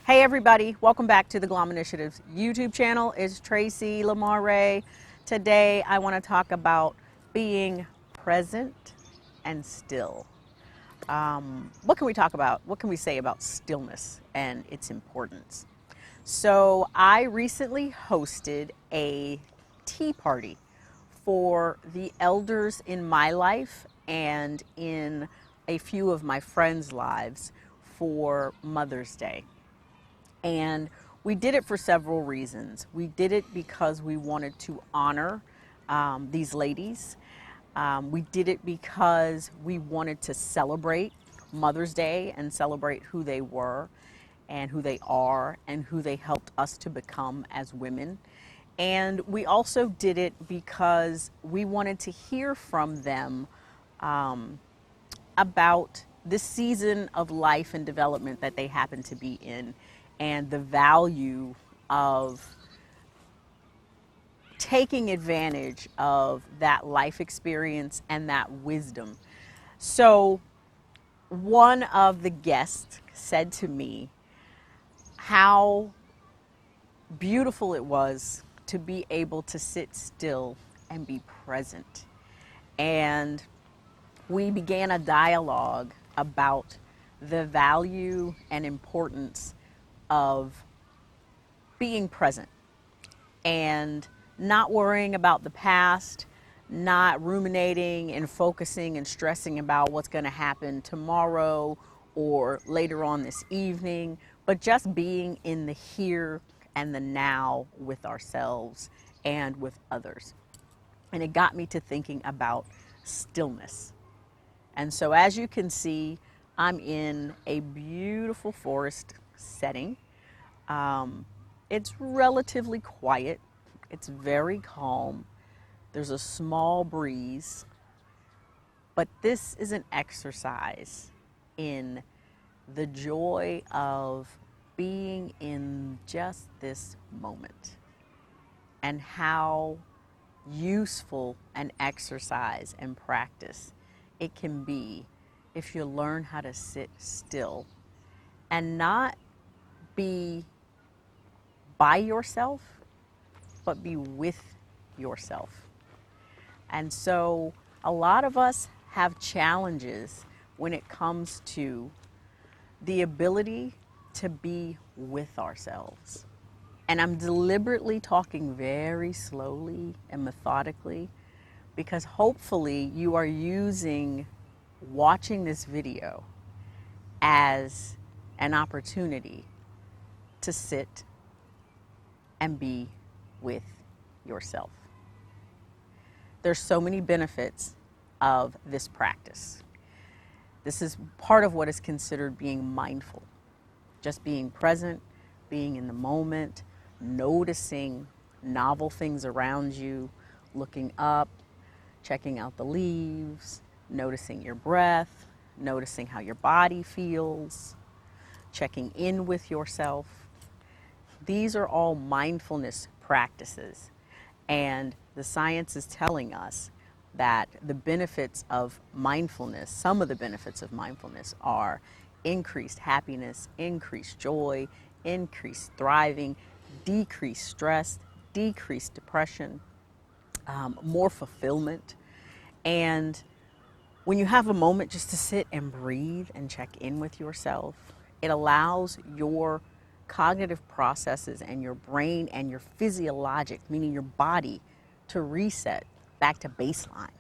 Hey everybody, welcome back to the Glom Initiative's YouTube channel. It's Tracy Lamar Ray. Today I want to talk about being present and still. What can we talk about? What can we say about stillness and its importance? So I recently hosted a tea party for the elders in my life and in a few of my friends' lives for Mother's Day. And we did it for several reasons. We did it because we wanted to honor these ladies. We did it because we wanted to celebrate Mother's Day and celebrate who they were and who they are and who they helped us to become as women. And we also did it because we wanted to hear from them about this season of life and development that they happen to be in, and the value of taking advantage of that life experience and that wisdom. So one of the guests said to me how beautiful it was to be able to sit still and be present. And we began a dialogue about the value and importance of being present and not worrying about the past, not ruminating and focusing and stressing about what's going to happen tomorrow or later on this evening, but just being in the here and the now with ourselves and with others. And it got me to thinking about stillness. And so as you can see, I'm in a beautiful forest setting. It's relatively quiet. It's very calm. There's a small breeze. But this is an exercise in the joy of being in just this moment and how useful an exercise and practice it can be if you learn how to sit still and not be by yourself, but be with yourself. And so a lot of us have challenges when it comes to the ability to be with ourselves. And I'm deliberately talking very slowly and methodically because hopefully you are using watching this video as an opportunity to sit and be with yourself. There's so many benefits of this practice. This is part of what is considered being mindful, just being present, being in the moment, noticing novel things around you, looking up, checking out the leaves, noticing your breath, noticing how your body feels, checking in with yourself. These are all mindfulness practices, and the science is telling us that the benefits of mindfulness, some of the benefits of mindfulness are increased happiness, increased joy, increased thriving, decreased stress, decreased depression, more fulfillment. And when you have a moment just to sit and breathe and check in with yourself, it allows your cognitive processes and your brain and your physiologic, meaning your body, to reset back to baseline.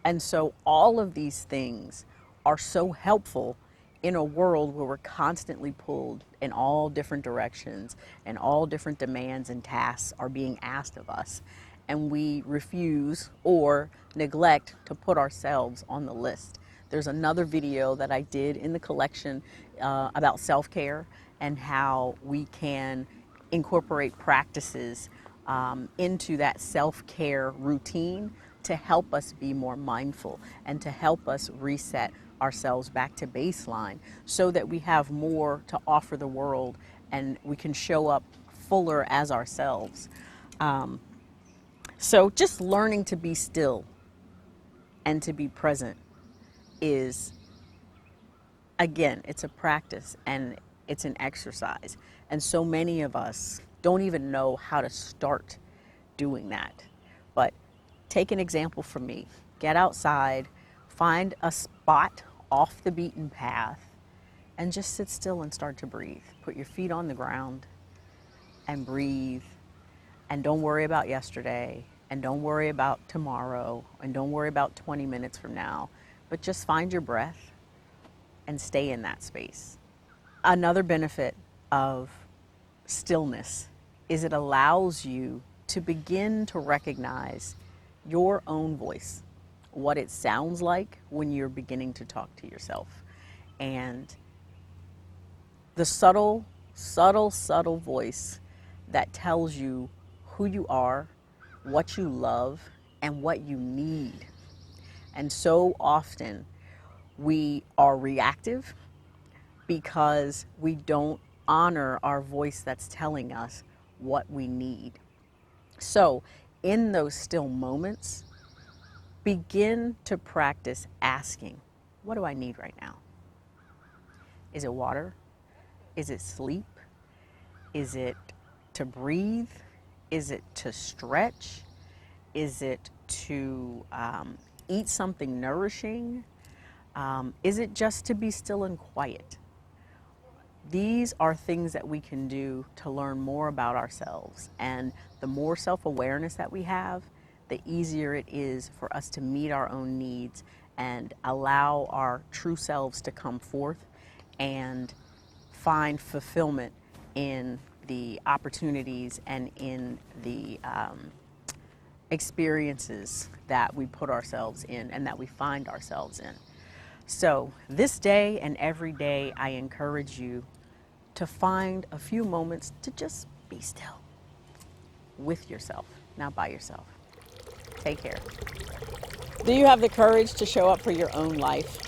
And so all of these things are so helpful in a world where we're constantly pulled in all different directions and all different demands and tasks are being asked of us. And we refuse or neglect to put ourselves on the list. There's another video that I did in the collection about self-care and how we can incorporate practices into that self-care routine to help us be more mindful and to help us reset ourselves back to baseline so that we have more to offer the world and we can show up fuller as ourselves. So just learning to be still and to be present is, again, it's a practice, and It's an exercise. And so many of us don't even know how to start doing that. But take an example from me. Get outside, find a spot off the beaten path, and just sit still and start to breathe. Put your feet on the ground and breathe. And don't worry about yesterday, and don't worry about tomorrow, and don't worry about 20 minutes from now, but just find your breath and stay in that space. Another benefit of stillness is it allows you to begin to recognize your own voice, what it sounds like when you're beginning to talk to yourself, and the subtle voice that tells you who you are, what you love, and what you need. And so often we are reactive because we don't honor our voice that's telling us what we need. So in those still moments, begin to practice asking, what do I need right now? Is it water? Is it sleep? Is it to breathe? Is it to stretch? Is it to eat something nourishing? Is it just to be still and quiet? These are things that we can do to learn more about ourselves. And the more self-awareness that we have, the easier it is for us to meet our own needs and allow our true selves to come forth and find fulfillment in the opportunities and in the experiences that we put ourselves in and that we find ourselves in. So this day and every day, I encourage you to find a few moments to just be still with yourself, not by yourself. Take care. Do you have the courage to show up for your own life?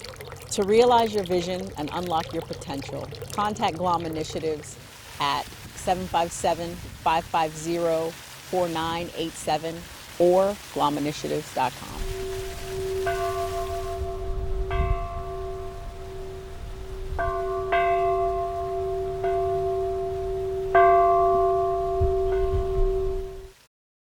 To realize your vision and unlock your potential, contact Glom Initiatives at 757-550-4987 or glominitiatives.com.